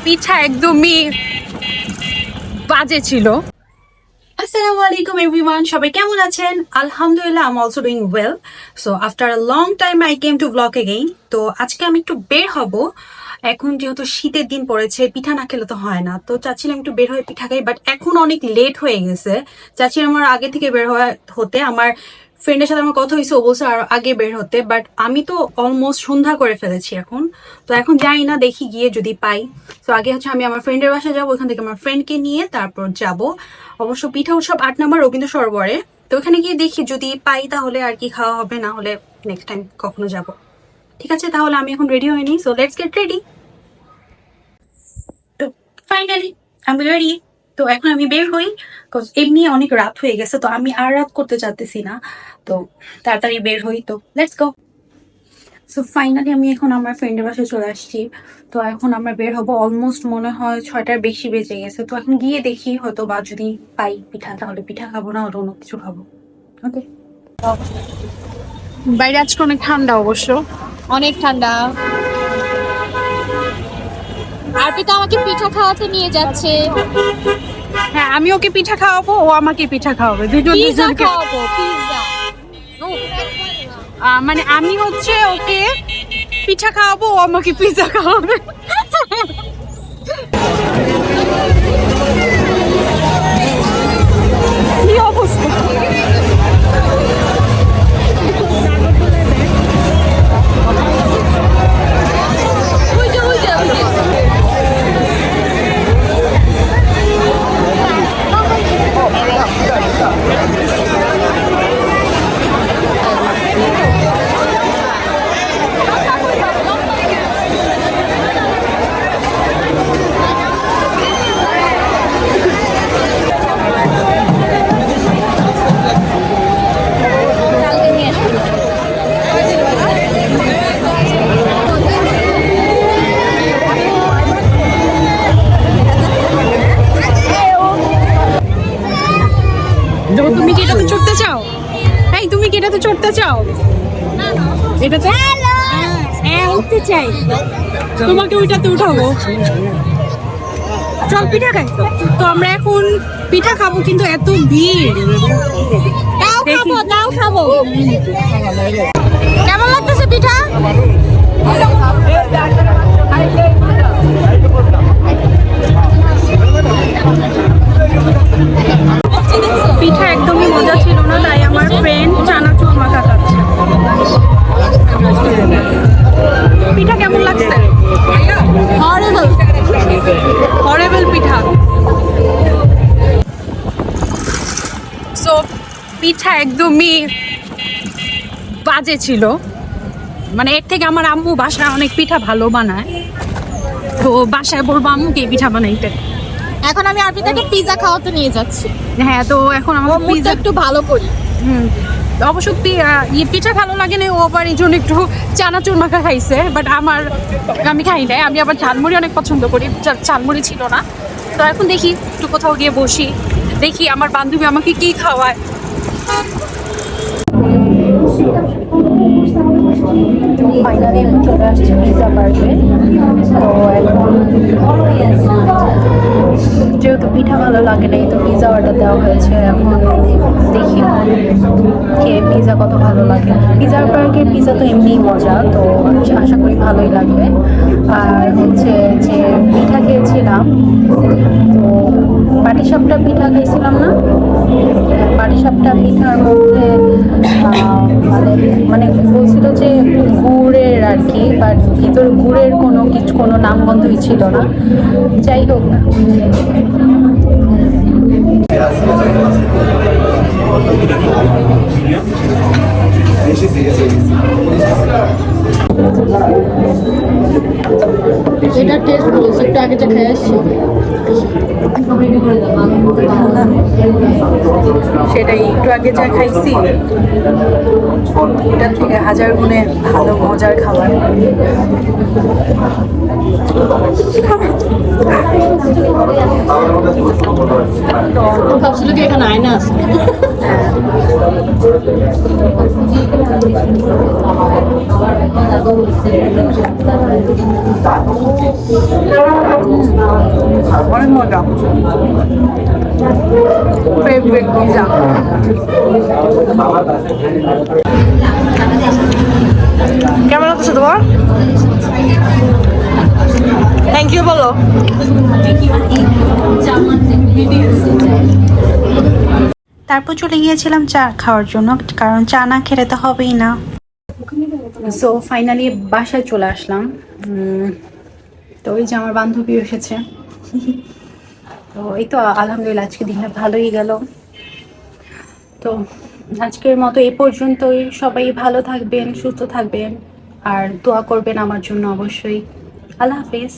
পিঠা একদমই বাজে ছিল। Assalamu alaikum everyone, সবাই কেমন আছেন? আলহামদুলিল্লাহ, I'm also doing well. So after a long time I came to vlog again. তো আজকে আমি একটু বের হব। এখন যেহেতু শীতের দিন পড়েছে, পিঠা না খেলে তো হয় না, তো চাচ্ছিলাম একটু বের হয়ে পিঠা খাই, বাট এখন অনেক লেট হয়ে গেছে। চাচ্ছিলাম আমার আগে থেকে বের হতে। আমার ফ্রেন্ডের সাথে আমার কথা হয়েছে, ও বলছে আর আগে বের হতে, বাট আমি তো অলমোস্ট সন্ধ্যা করে ফেলেছি এখন। তো এখন যাই না, দেখি গিয়ে যদি পাই। তো আগে হচ্ছে আমি আমার ফ্রেন্ডের বাসায় যাবো, ওখান থেকে আমার ফ্রেন্ডকে নিয়ে তারপর যাব। অবশ্য পিঠা উৎসব 8 নম্বর রবীন্দ্র সরোবরে, তো ওখানে গিয়ে দেখি যদি পাই তাহলে আর কি খাওয়া হবে, না হলে নেক্সট টাইম কখনো যাব। ঠিক আছে, তাহলে আমি এখন রেডি হয়ে নিই। So let's get ready. তো ফাইনালি আমি রেডি। তো এখন আমি বের হই, বিকজ এমনি অনেক রাত হয়ে গেছে, তো আমি আর রাত করতে চাচ্তেছি না, তো তাড়াতাড়ি বের হই। তো লেটস গো। সো ফাইনালি আমি এখন আমার ফ্রেন্ডের বাসায় চলে আসছি। তো এখন আমরা বের হবো, অলমোস্ট মনে হয় 6টার বেশি বেজে গেছে। তো এখন গিয়ে দেখি, হয়তো বা যদি পাই পিঠা তাহলে পিঠা খাবো, না হলে অন্য কিছু খাবো। ওকে। বাইরে আজকে অনেক ঠান্ডা, অবশ্য অনেক ঠান্ডা। আর পিতা আমাকে পিঠা খাওয়াতে নিয়ে যাচ্ছে। হ্যাঁ, আমি ওকে পিঠা খাওয়াবো, ও আমাকে পিঠা খাওয়াবে, পিৎজা দুজনকে। খাওয়াবো, পিৎজা। মানে আমি হচ্ছে ওকে পিঠা খাওয়াবো, ও আমাকে পিৎজা খাওয়াবে। কি অবস্থা! তুমি কি এটাতে চড়তে চাও? এই, তুমি কি এটাতে চড়তে চাও? এটাতে হ্যাঁ, উঠতে চাই। তোমাকে ওইটাতে উঠাবো। চল পিঠা খাই। তো আমরা এখন পিঠা খাবো, কিন্তু এত ভিড়। তাও খাবো। কেমন লাগতেছে পিঠা? পিঠা একদমই মজা ছিল না, তাই আমার ফ্রেন্ড চানাচুর মাখা খাচ্ছে। পিঠা কেমন লাগছে? হরিবল হরেবল পিঠা। সো পিঠা একদমই বাজে ছিল। মানে এর থেকে আমার আম্মু বাসায় অনেক পিঠা ভালো বানায়, তো বাসায় বলবো আম্মুকে পিঠা বানাইতে। এখন আমি আরপিতাকে পিৎজা খাওয়াতে নিয়ে যাচ্ছি। হ্যাঁ, তো এখন আমাকে পিৎজা একটু ভালো করি। অবশ্য পিঠা ভালো লাগে না, ও আবার এই জন্য একটু চানাচুর মাখা খাইছে, বাট আমি খাই নাই। আমি আবার ঝালমুড়ি অনেক পছন্দ করি, ঝালমুড়ি ছিল না। তো এখন দেখি একটু কোথাও গিয়ে বসি, দেখি আমার বান্ধবী আমাকে কি খাওয়ায়। ফাইনালি এখন চলে আসছে পিৎজা পার্কে। তো এখন যেহেতু পিঠা ভালো লাগে নাই, তো পিৎজা অর্ডার দেওয়া হয়েছে। এখন দেখি খেয়ে পিৎজা কত ভালো লাগে। পিৎজা পার্কের পিৎজা তো এমনিই মজা, তো আশা করি ভালোই লাগবে। আর হচ্ছে যে পিঠা খেয়েছিলাম, তো পাটিসাপটা পিঠা খাইছিলাম না, পাটিসাপটা পিঠার মধ্যে মানে বলছিল যে গুড়ের আর কি, বাট ভিতরে গুড়ের কোনো নামগন্ধই ছিল না। যাই হোক না, এটা টেস্ট বলছি, একটু আগে যা খেয়ে আসছি সেটাই একটু আগে যা খাইছি এটার থেকে 1000 গুণে ভালো মজার খাবার। ভাবছিল কি এখানে আয়না আছে। অনেক মজা। Favourite pizza. কেমন লাগছে তোমার? থ্যাংক ইউ বলো। তারপর চলে গিয়েছিলাম চা খাওয়ার জন্য, কারণ চা না খেলে তো হবেই না। সো ফাইনালি বাসায় চলে আসলাম। তো ওই যে আমার বান্ধবী এসেছে। তো এই তো আলহামদুলিল্লাহ আজকে দিনটা ভালোই গেল। তো আজকের মতো এই পর্যন্তই। সবাই ভালো থাকবেন, সুস্থ থাকবেন, আর দোয়া করবেন আমার জন্য অবশ্যই। আল্লাহ হাফিজ।